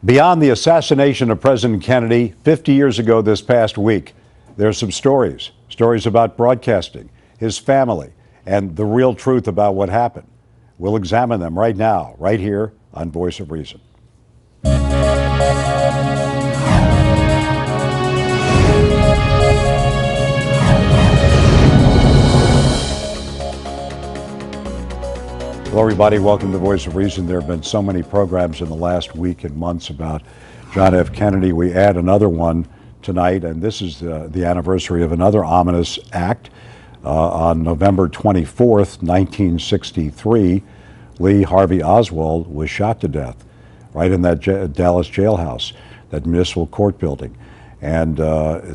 Beyond the assassination of President Kennedy 50 years ago this past week, there are some stories about broadcasting, his family, and the real truth about what happened. We'll examine them right now, right here on Voice of Reason. Hello, everybody. Welcome to Voice of Reason. There have been so many programs in the last week and months about John F. Kennedy. We add another one tonight, and this is the anniversary of another ominous act. On November 24th, 1963, Lee Harvey Oswald was shot to death right in that Dallas jailhouse, that municipal court building. And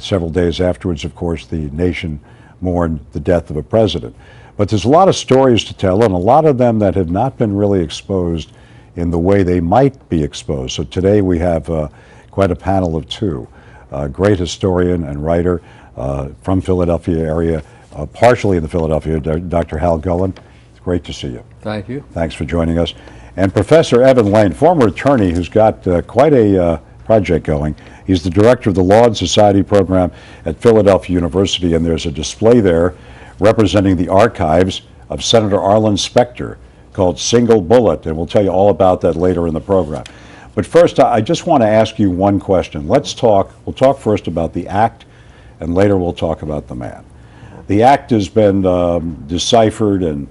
several days afterwards, of course, the nation mourned the death of a president. But there's a lot of stories to tell, and a lot of them that have not been really exposed in the way they might be exposed. So today we have quite a panel of two. A great historian and writer from Philadelphia area, partially in the Philadelphia, Dr. Hal Gullen. It's great to see you. Thank you. Thanks for joining us. And Professor Evan Laine, former attorney who's got quite a project going. He's the director of the Law and Society program at Philadelphia University, and there's a display there representing the archives of Senator Arlen Specter called Single Bullet, and we'll tell you all about that later in the program. But first, I just want to ask you one question. We'll talk first about the act, and later we'll talk about the man. The act has been deciphered and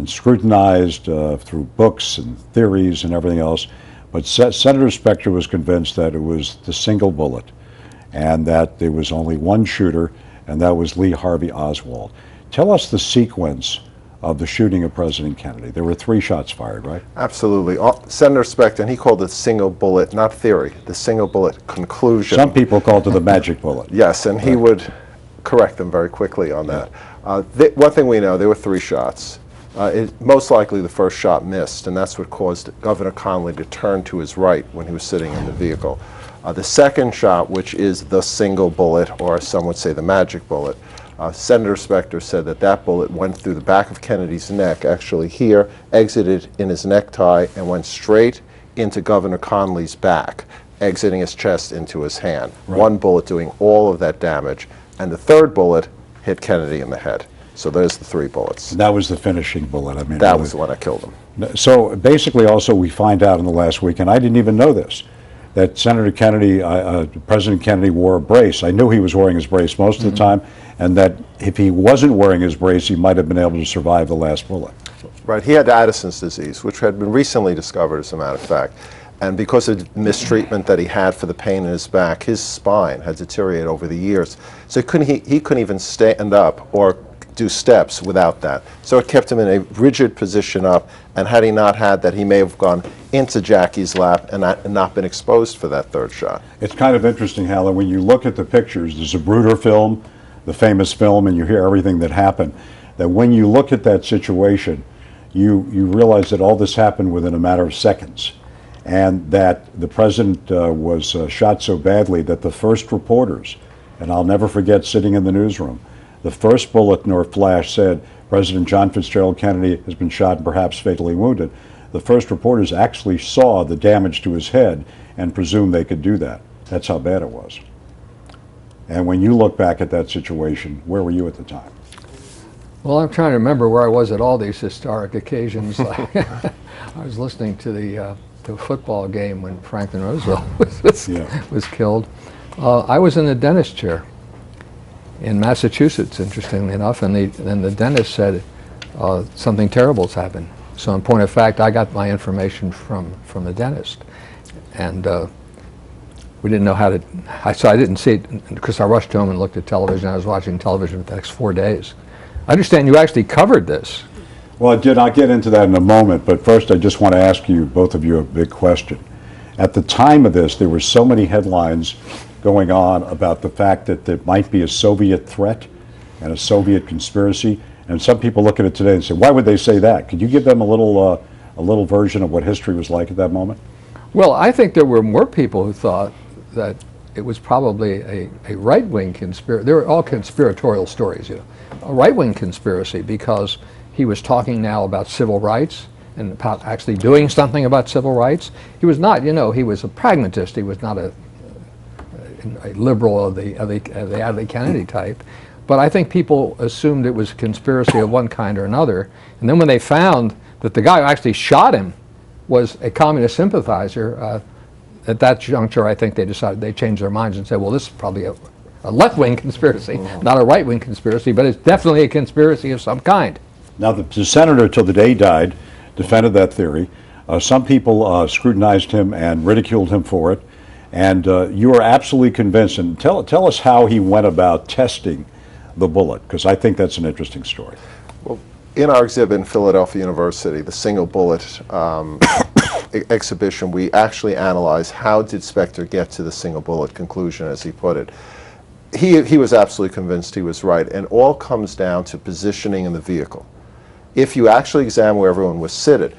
scrutinized through books and theories and everything else, but Senator Specter was convinced that it was the single bullet and that there was only one shooter, and that was Lee Harvey Oswald. Tell us the sequence of the shooting of President Kennedy. There were 3 shots fired, right? Absolutely. Senator Specter, and he called it single bullet, not theory, the single bullet conclusion. Some people called it the magic bullet. Yes, and he would correct them very quickly on that. One thing we know, there were 3 shots. Most likely the first shot missed, and that's what caused Governor Connally to turn to his right when he was sitting in the vehicle. The second shot, which is the single bullet, or some would say the magic bullet, Senator Specter said that that bullet went through the back of Kennedy's neck, actually here, exited in his necktie, and went straight into Governor Connally's back, exiting his chest into his hand. Right. One bullet doing all of that damage, and the third bullet hit Kennedy in the head. So there's the 3 bullets. And that was the finishing bullet. I mean, that was the one that killed him. So basically, also we find out in the last week, and I didn't even know this, that Senator Kennedy, President Kennedy wore a brace. I knew he was wearing his brace most of the time, and that if he wasn't wearing his brace, he might have been able to survive the last bullet. Right. He had Addison's disease, which had been recently discovered, as a matter of fact. And because of mistreatment that he had for the pain in his back, his spine had deteriorated over the years. So he couldn't even stand up or do steps without that. So it kept him in a rigid position up, and had he not had that, he may have gone into Jackie's lap and not been exposed for that third shot. It's kind of interesting, Hal, when you look at the pictures, there's a Bruder film, the famous film, and you hear everything that happened, that when you look at that situation, you realize that all this happened within a matter of seconds, and that the president was shot so badly that the first reporters, and I'll never forget sitting in the newsroom, the first bullet nor flash said, President John Fitzgerald Kennedy has been shot and perhaps fatally wounded. The first reporters actually saw the damage to his head and presumed they could do that. That's how bad it was. And when you look back at that situation, where were you at the time? Well, I'm trying to remember where I was at all these historic occasions. I was listening to the football game when Franklin Roosevelt was killed. I was in the dentist chair in Massachusetts, interestingly enough, and the dentist said something terrible's happened. So in point of fact, I got my information from the dentist, and we didn't know how to. So I didn't see it because I rushed home and looked at television. I was watching television for the next 4 days. I understand you actually covered this. Well, I did. I'll get into that in a moment, but first I just want to ask you, both of you, a big question. At the time of this, there were so many headlines going on about the fact that there might be a Soviet threat and a Soviet conspiracy, and some people look at it today and say, why would they say that? Could you give them a little version of what history was like at that moment? Well, I think there were more people who thought that it was probably a right-wing conspiracy. They were all conspiratorial stories, you know. A right-wing conspiracy, because he was talking now about civil rights, and about actually doing something about civil rights. He was not, he was a pragmatist. He was not a liberal of the Adlai Kennedy type. But I think people assumed it was a conspiracy of one kind or another. And then when they found that the guy who actually shot him was a communist sympathizer, at that juncture, I think they decided, they changed their minds and said, well, this is probably a left-wing conspiracy, not a right-wing conspiracy, but it's definitely a conspiracy of some kind. Now, the senator, till the day he died, defended that theory. Some people scrutinized him and ridiculed him for it. And you are absolutely convinced. And tell us how he went about testing the bullet, because I think that's an interesting story. Well, in our exhibit in Philadelphia University, the single bullet exhibition, we actually analyzed how did Specter get to the single bullet conclusion, as he put it. He was absolutely convinced he was right, and all comes down to positioning in the vehicle. If you actually examine where everyone was seated,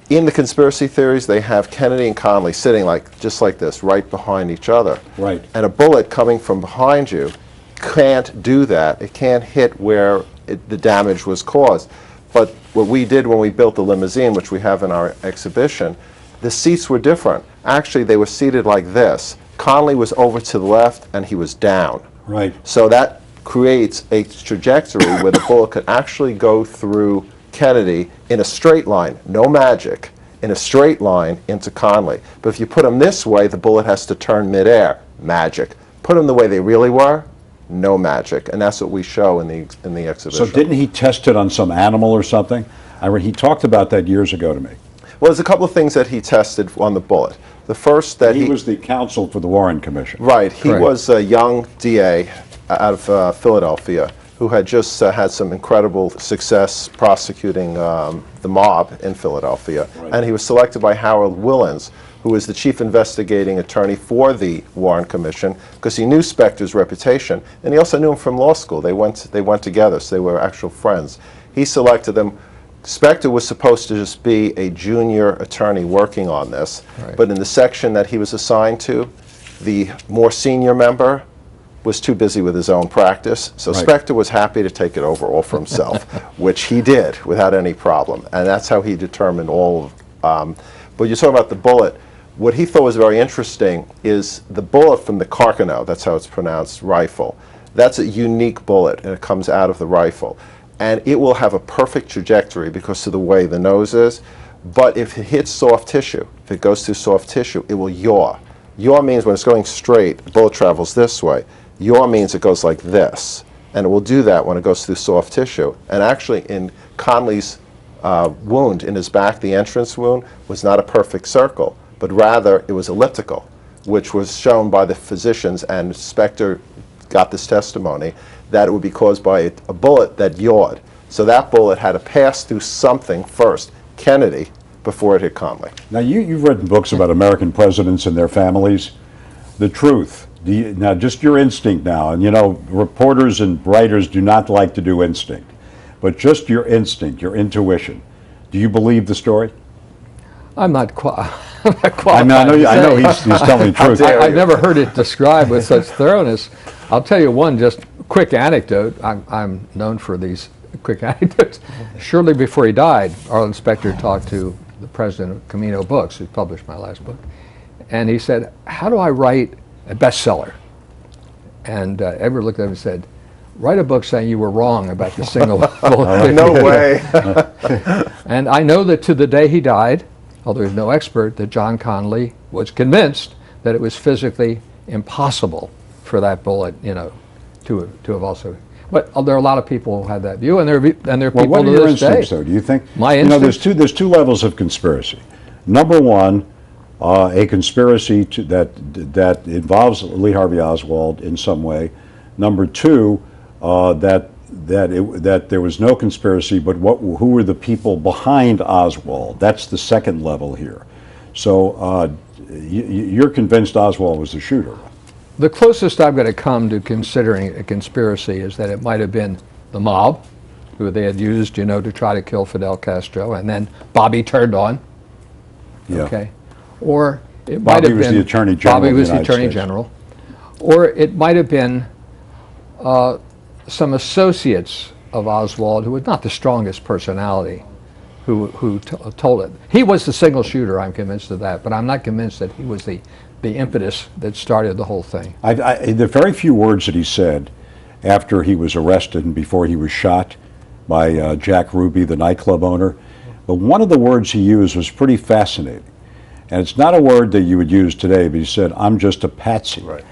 in the conspiracy theories, they have Kennedy and Connally sitting just like this, right behind each other. Right. And a bullet coming from behind you can't do that. It can't hit where the damage was caused. But what we did when we built the limousine, which we have in our exhibition, the seats were different. Actually, they were seated like this. Connally was over to the left, and he was down. Right. So that creates a trajectory where the bullet could actually go through Kennedy in a straight line, no magic, in a straight line into Connally. But if you put them this way, the bullet has to turn midair, magic. Put them the way they really were, no magic. And that's what we show in the exhibition. So didn't he test it on some animal or something? He talked about that years ago to me. Well, there's a couple of things that he tested on the bullet. The first that he was the counsel for the Warren Commission. Right. He was a young DA out of Philadelphia who had just had some incredible success prosecuting the mob in Philadelphia. Right. And he was selected by Howard Willens, who was the chief investigating attorney for the Warren Commission, because he knew Specter's reputation, and he also knew him from law school. They went together, so they were actual friends. He selected them. Specter was supposed to just be a junior attorney working on this, but in the section that he was assigned to, the more senior member was too busy with his own practice, so Specter was happy to take it over all for himself, which he did without any problem, and that's how he determined all of, but you're talking about the bullet. What he thought was very interesting is the bullet from the Carcano, that's how it's pronounced, rifle. That's a unique bullet, and it comes out of the rifle. And it will have a perfect trajectory because of the way the nose is. But if it hits soft tissue, if it goes through soft tissue, it will yaw. Yaw means when it's going straight, the bullet travels this way. Yaw means it goes like this. And it will do that when it goes through soft tissue. And actually, in Connally's wound in his back, the entrance wound, was not a perfect circle, but rather it was elliptical, which was shown by the physicians, and Specter got this testimony that it would be caused by a bullet that yawed. So that bullet had to pass through something first, Kennedy, before it hit Connally. Now, you've written books about American presidents and their families. The truth. Now, just your instinct now, and reporters and writers do not like to do instinct, but just your instinct, your intuition. Do you believe the story? I'm not qualified. I know he's telling the truth. I've never heard it described with such thoroughness. I'll tell you one just quick anecdote. I'm known for these quick anecdotes. Shortly before he died, Arlen Specter talked to the president of Camino Books, who published my last book, and he said, "How do I write a bestseller?" And Edward looked at him and said, "Write a book saying you were wrong about the single bullet." No way. And I know that to the day he died, although he's no expert, that John Connally was convinced that it was physically impossible for that bullet, to have also. But there are a lot of people who had that view, and there are people what are to your this instincts, day. though? Do you think? My instincts? There's two levels of conspiracy. Number one, a conspiracy that involves Lee Harvey Oswald in some way. Number two, that there was no conspiracy, but who were the people behind Oswald? That's the second level here. So you're convinced Oswald was the shooter. The closest I'm going to come to considering a conspiracy is that it might have been the mob, who they had used, to try to kill Fidel Castro, and then Bobby turned on. Yeah. Okay. Or it might have been the Attorney General. Bobby was the Attorney General. Or it might have been some associates of Oswald who was not the strongest personality, told it. He was the single shooter, I'm convinced of that, but I'm not convinced that he was the impetus that started the whole thing. The very few words that he said after he was arrested and before he was shot by Jack Ruby, the nightclub owner, but one of the words he used was pretty fascinating. And it's not a word that you would use today, but he said, "I'm just a patsy." Right.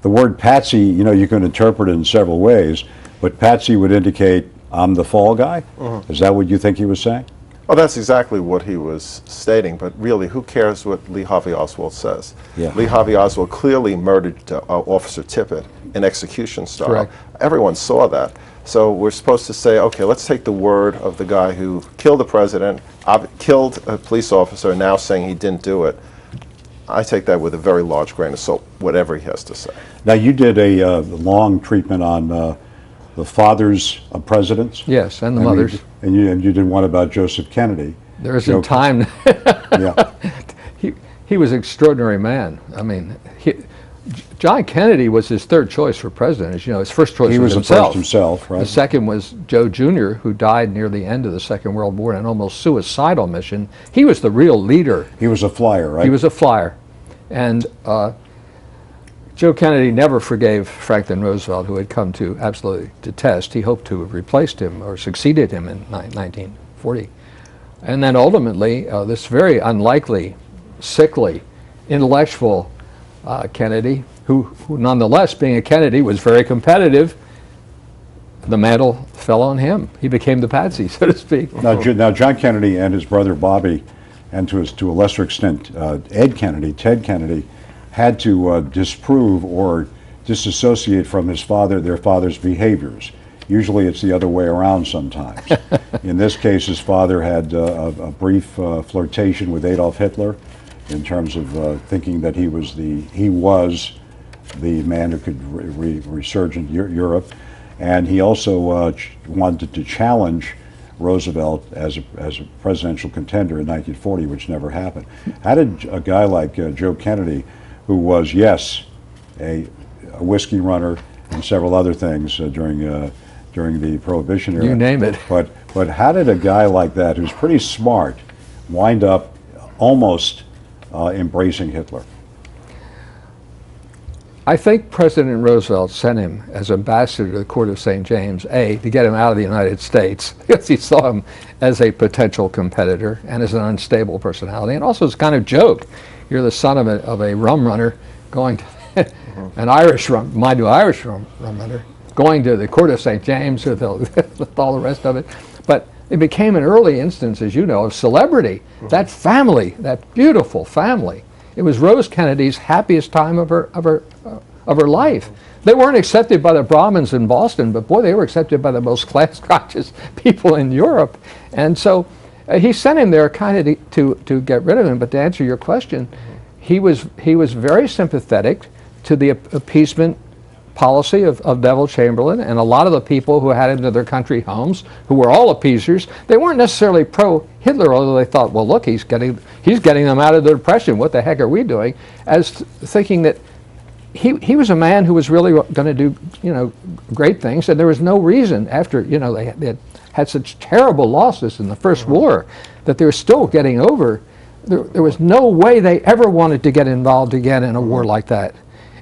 The word patsy, you can interpret it in several ways, but patsy would indicate I'm the fall guy. Is that what you think he was saying? Well, that's exactly what he was stating, but really, who cares what Lee Harvey Oswald says? Yeah. Lee Harvey Oswald clearly murdered Officer Tippit in execution style. Correct. Everyone saw that. So we're supposed to say, okay, let's take the word of the guy who killed the president, killed a police officer, and now saying he didn't do it. I take that with a very large grain of salt, whatever he has to say. Now, you did a long treatment on the fathers of presidents. Yes, and the mothers. And you did one about Joseph Kennedy. There isn't time. Yeah. He was an extraordinary man. I mean, John Kennedy was his third choice for president. As you know, his first choice He was the himself. first himself, right? The second was Joe Jr., who died near the end of the Second World War in an almost suicidal mission. He was the real leader. He was a flyer, right? He was a flyer. And Joe Kennedy never forgave Franklin Roosevelt, who had come to absolutely detest. He hoped to have replaced him or succeeded him in 1940. And then ultimately, this very unlikely, sickly, intellectual Kennedy, who nonetheless, being a Kennedy, was very competitive, the mantle fell on him. He became the patsy, so to speak. Now John Kennedy and his brother Bobby, and to a lesser extent Ted Kennedy, had to disprove or disassociate from their father's behaviors. Usually it's the other way around sometimes. In this case, his father had a brief flirtation with Adolf Hitler in terms of thinking that he was the man who could resurge in Europe. And he also wanted to challenge Roosevelt as a presidential contender in 1940, which never happened. How did a guy like Joe Kennedy, who was, yes, a whiskey runner and several other things during the Prohibition era. You name it. But how did a guy like that, who's pretty smart, wind up almost embracing Hitler? I think President Roosevelt sent him as ambassador to the court of St. James, to get him out of the United States, because he saw him as a potential competitor and as an unstable personality, and also as a kind of joke. You're the son of a rum runner going to an Irish rum runner, going to the court of St. James with all the rest of it. But it became an early instance, as you know, of celebrity. That family, that beautiful family. It was Rose Kennedy's happiest time of her life. They weren't accepted by the Brahmins in Boston, but boy, they were accepted by the most class-conscious people in Europe. And so he sent him there kind of to get rid of him. But to answer your question, he was very sympathetic to the appeasement policy of Neville Chamberlain and a lot of the people who had him to their country homes, who were all appeasers. They weren't necessarily pro-Hitler, although they thought, well, look, he's getting them out of the depression. What the heck are we doing? As thinking that he was a man who was really going to do, great things, and there was no reason after, they had such terrible losses in the First War that they were still getting over. There was no way they ever wanted to get involved again in a war like that,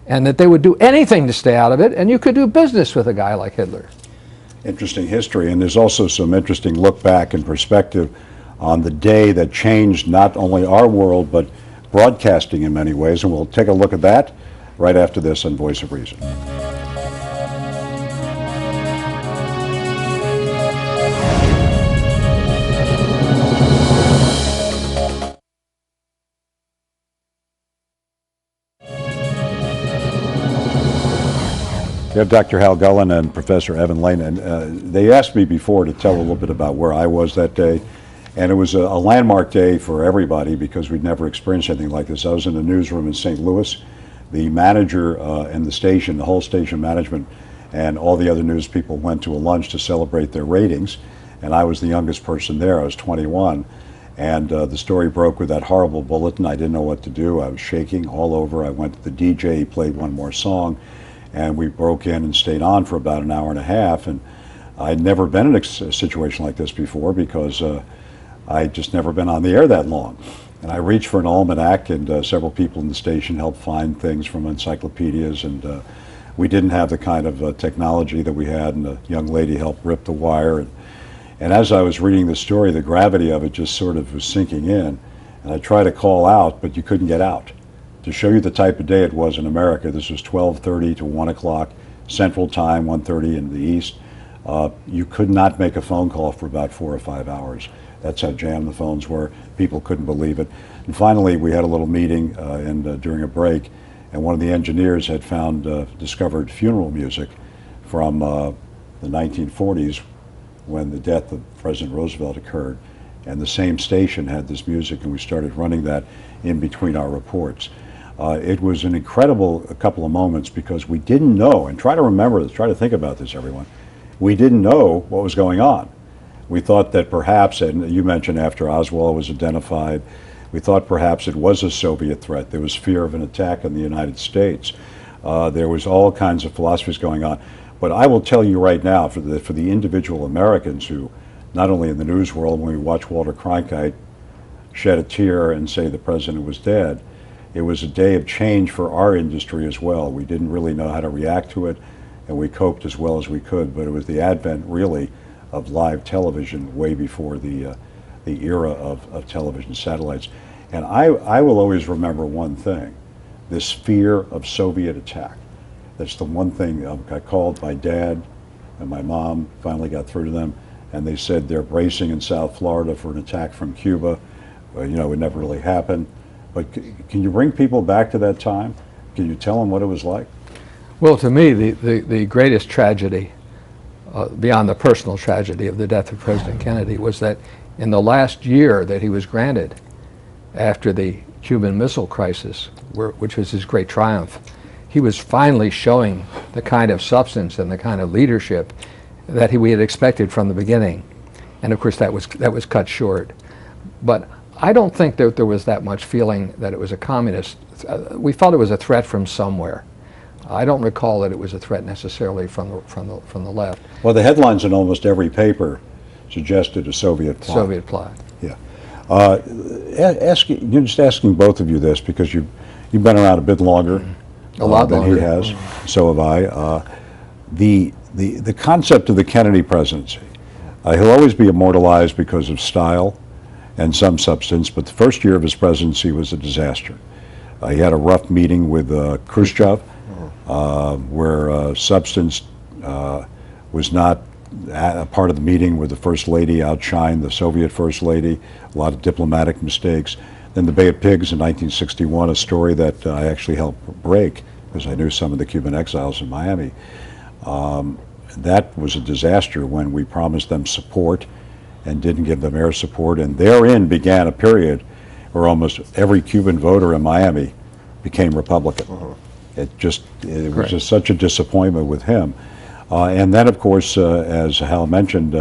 and that they would do anything to stay out of it, and you could do business with a guy like Hitler. Interesting history, and there's also some interesting look back and perspective on the day that changed not only our world, but broadcasting in many ways, and we'll take a look at that right after this on Voice of Reason. Yeah, Dr. Hal Gullen and Professor Evan Laine, and they asked me before to tell a little bit about where I was that day, and it was a landmark day for everybody because we'd never experienced anything like this. I was in a newsroom in St. Louis. The manager and the station, the whole station management, and all the other news people went to a lunch to celebrate their ratings, and I was the youngest person there. I was 21, and the story broke with that horrible bulletin. I didn't know what to do. I was shaking all over. I went to the DJ, he played one more song, and we broke in and stayed on for about an hour and a half. And I'd never been in a situation like this before because I'd just never been on the air that long. And I reached for an almanac, and several people in the station helped find things from encyclopedias, and we didn't have the kind of technology that we had, and a young lady helped rip the wire. And as I was reading the story, the gravity of it just sort of was sinking in, and I tried to call out, but you couldn't get out. To show you the type of day it was in America, this was 12:30 to 1 o'clock Central Time, 1:30 in the East. You could not make a phone call for about 4 or 5 hours. That's how jammed the phones were. People couldn't believe it. And finally, we had a little meeting during a break, and one of the engineers had discovered funeral music from the 1940s when the death of President Roosevelt occurred. And the same station had this music, and we started running that in between our reports. It was an incredible couple of moments because we didn't know, and try to remember this, try to think about this, everyone. We didn't know what was going on. We thought that perhaps, and you mentioned after Oswald was identified, we thought perhaps it was a Soviet threat. There was fear of an attack on the United States. There was all kinds of philosophies going on. But I will tell you right now, for the individual Americans who, not only in the news world, when we watch Walter Cronkite shed a tear and say the president was dead, it was a day of change for our industry as well. We didn't really know how to react to it, and we coped as well as we could, but it was the advent, really, of live television way before the era of television satellites. And I will always remember one thing, this fear of Soviet attack. That's the one thing. I called my dad and my mom, finally got through to them, and they said they're bracing in South Florida for an attack from Cuba. You know, it never really happened. But can you bring people back to that time? Can you tell them what it was like? Well, to me, the greatest tragedy, beyond the personal tragedy of the death of President Kennedy, was that in the last year that he was granted after the Cuban Missile Crisis, which was his great triumph, he was finally showing the kind of substance and the kind of leadership that we had expected from the beginning. And of course that was cut short. But I don't think that there was that much feeling that it was a communist. We felt it was a threat from somewhere. I don't recall that it was a threat necessarily from the left. Well, the headlines in almost every paper suggested a Soviet plot. Soviet plot. Yeah. Just asking both of you this because you've been around a bit longer than he has. So have I. The concept of the Kennedy presidency, he'll always be immortalized because of style and some substance, but the first year of his presidency was a disaster. He had a rough meeting with Khrushchev, where substance was not a part of the meeting, where the First Lady outshined the Soviet First Lady, a lot of diplomatic mistakes. Then the Bay of Pigs in 1961, a story that I actually helped break because I knew some of the Cuban exiles in Miami. That was a disaster when we promised them support and didn't give them air support, and therein began a period where almost every Cuban voter in Miami became Republican. It was just such a disappointment with him. And then, of course, as Hal mentioned,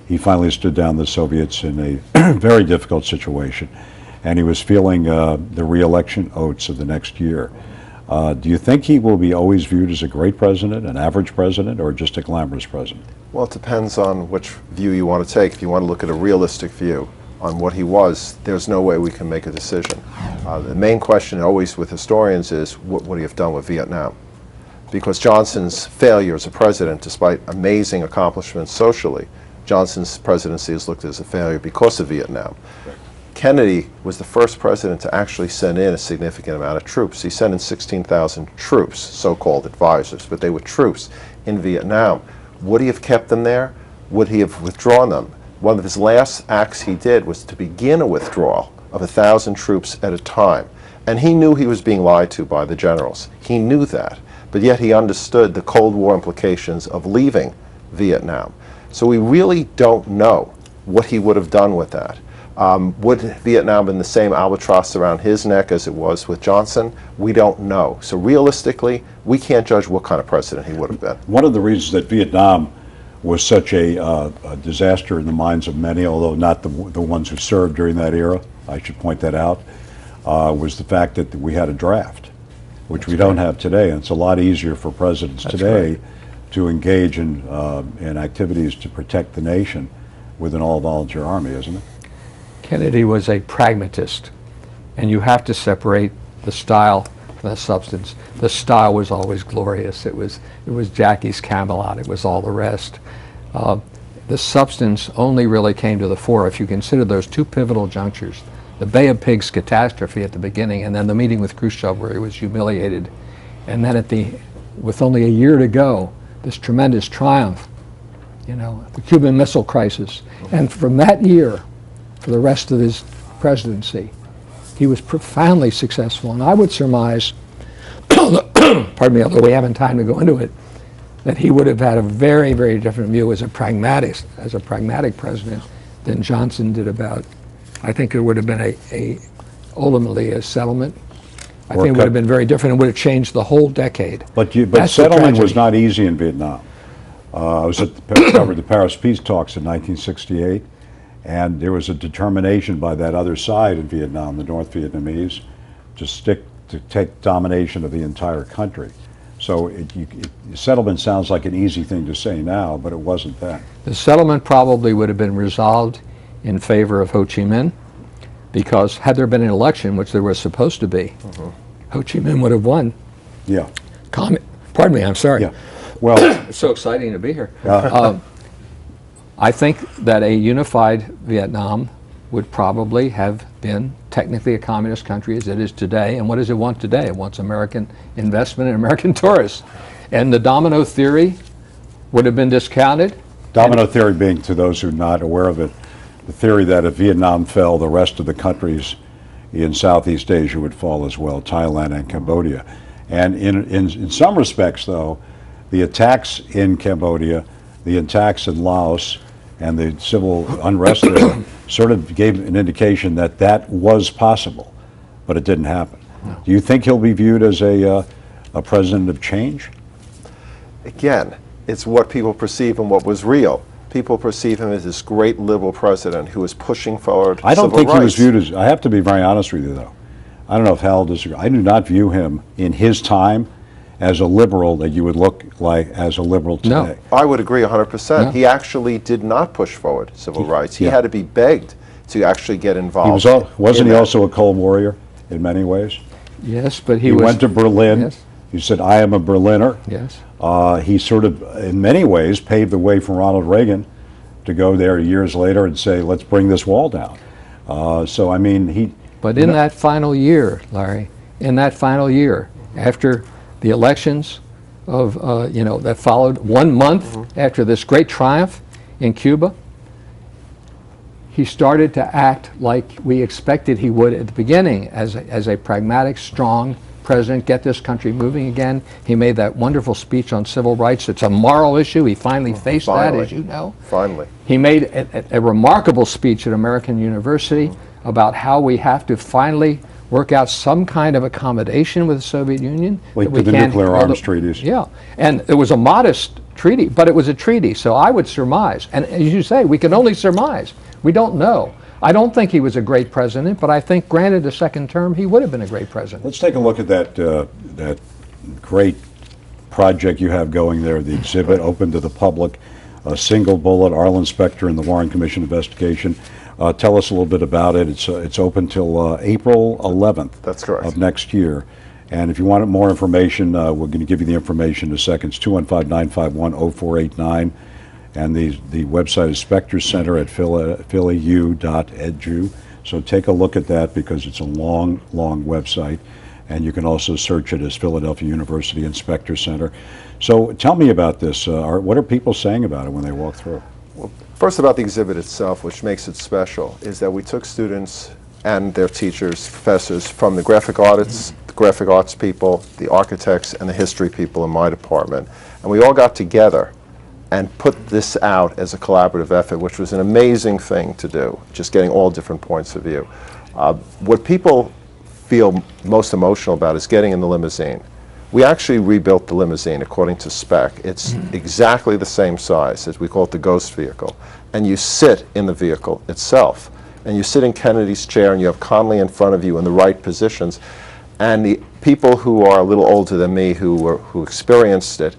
he finally stood down the Soviets in a very difficult situation, and he was feeling the re-election oats of the next year. Do you think he will be always viewed as a great president, an average president, or just a glamorous president? Well, it depends on which view you want to take. If you want to look at a realistic view on what he was, there's no way we can make a decision. The main question always with historians is, what would he have done with Vietnam? Because Johnson's failure as a president, despite amazing accomplishments socially, Johnson's presidency is looked at as a failure because of Vietnam. Right. Kennedy was the first president to actually send in a significant amount of troops. He sent in 16,000 troops, so-called advisors, but they were troops in Vietnam. Would he have kept them there? Would he have withdrawn them? One of his last acts he did was to begin a withdrawal of 1,000 troops at a time. And he knew he was being lied to by the generals. He knew that. But yet he understood the Cold War implications of leaving Vietnam. So we really don't know what he would have done with that. Would Vietnam have been the same albatross around his neck as it was with Johnson? We don't know. So realistically, we can't judge what kind of president he would have been. One of the reasons that Vietnam was such a disaster in the minds of many, although not the ones who served during that era, I should point that out, was the fact that we had a draft, which we don't have today. And it's a lot easier for presidents today to engage in activities to protect the nation with an all-volunteer army, isn't it? Kennedy was a pragmatist, and you have to separate the style from the substance. The style was always glorious. It was Jackie's Cabalah. It was all the rest. The substance only really came to the fore if you consider those two pivotal junctures, the Bay of Pigs catastrophe at the beginning, and then the meeting with Khrushchev where he was humiliated, and then with only a year to go, this tremendous triumph, the Cuban Missile Crisis. And from that year, for the rest of his presidency, he was profoundly successful. And I would surmise, pardon me, although we haven't time to go into it, that he would have had a very, very different view as a pragmatic president than Johnson did about. I think it would have been ultimately a settlement. I think it would have been very different. It would have changed the whole decade. But settlement was not easy in Vietnam. I covered the Paris peace talks in 1968, and there was a determination by that other side in Vietnam, the North Vietnamese, to take domination of the entire country. So settlement sounds like an easy thing to say now, but it wasn't then. The settlement probably would have been resolved in favor of Ho Chi Minh, because had there been an election, which there was supposed to be, Ho Chi Minh would have won. Yeah. Pardon me, I'm sorry. Yeah. Well, it's so exciting to be here. I think that a unified Vietnam would probably have been technically a communist country as it is today. And what does it want today? It wants American investment and American tourists. And the domino theory would have been discounted. Domino theory being, to those who are not aware of it, the theory that if Vietnam fell, the rest of the countries in Southeast Asia would fall as well, Thailand and Cambodia. And in some respects, though, the attacks in Cambodia, the attacks in Laos, and the civil unrest there sort of gave an indication that that was possible, but it didn't happen. No. Do you think he'll be viewed as a president of change? Again, it's what people perceive and what was real. People perceive him as this great liberal president who is pushing forward civil rights. I don't think he was viewed as, I have to be very honest with you though, I don't know if Hal disagrees, I do not view him in his time as a liberal that you would look like as a liberal today. No. I would agree 100%. No. He actually did not push forward civil rights. He had to be begged to actually get involved. Wasn't he also a cold warrior in many ways? Yes, but he went to Berlin. Yes. He said, I am a Berliner. Yes. He sort of, in many ways, paved the way for Ronald Reagan to go there years later and say, let's bring this wall down. So, I mean, he... But in that final year, Larry, in that final year, after the elections of, that followed 1 month after this great triumph in Cuba, he started to act like we expected he would at the beginning as a pragmatic, strong president, get this country moving again. He made that wonderful speech on civil rights. It's a moral issue. He finally faced that, as you know. Finally. He made a remarkable speech at American University about how we have to finally work out some kind of accommodation with the Soviet Union. Like with the nuclear arms treaties. Yeah, and it was a modest treaty, but it was a treaty. So I would surmise, and as you say, we can only surmise. We don't know. I don't think he was a great president, but I think, granted a second term, he would have been a great president. Let's take a look at that great project you have going there, the exhibit open to the public, a single bullet, Arlen Specter and the Warren Commission investigation. Tell us a little bit about it. It's open till April 11th. That's correct. Of next year. And if you want more information, we're going to give you the information in a second. It's 215-951-0489. And the website is Specter Center at philyu.edu. So take a look at that because it's a long, long website. And you can also search it as Philadelphia University and Specter Center. So tell me about this. What are people saying about it when they walk through? Well, first about the exhibit itself, which makes it special, is that we took students and their teachers, professors, from the graphic arts people, the architects, and the history people in my department. And we all got together and put this out as a collaborative effort, which was an amazing thing to do, just getting all different points of view. What people feel most emotional about is getting in the limousine. We actually rebuilt the limousine according to spec. It's exactly the same size as we call it the ghost vehicle. And you sit in the vehicle itself. And you sit in Kennedy's chair and you have Conley in front of you in the right positions. And the people who are a little older than me who experienced it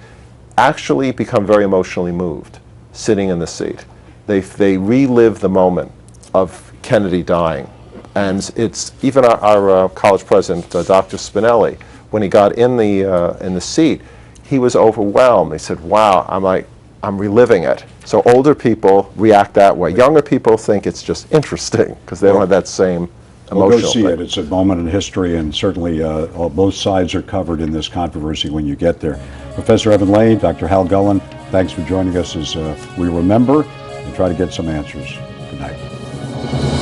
actually become very emotionally moved sitting in the seat. They relive the moment of Kennedy dying. And it's even our college president, Dr. Spinelli, when he got in the seat, he was overwhelmed. He said, "Wow, I'm reliving it." So older people react that way. Younger people think it's just interesting because they don't have that same emotional Well, go see thing. it. It's a moment in history, and certainly both sides are covered in this controversy when you get there. Professor Evan Laine, Dr. Hal Gullen, thanks for joining us as we remember and try to get some answers. Good night.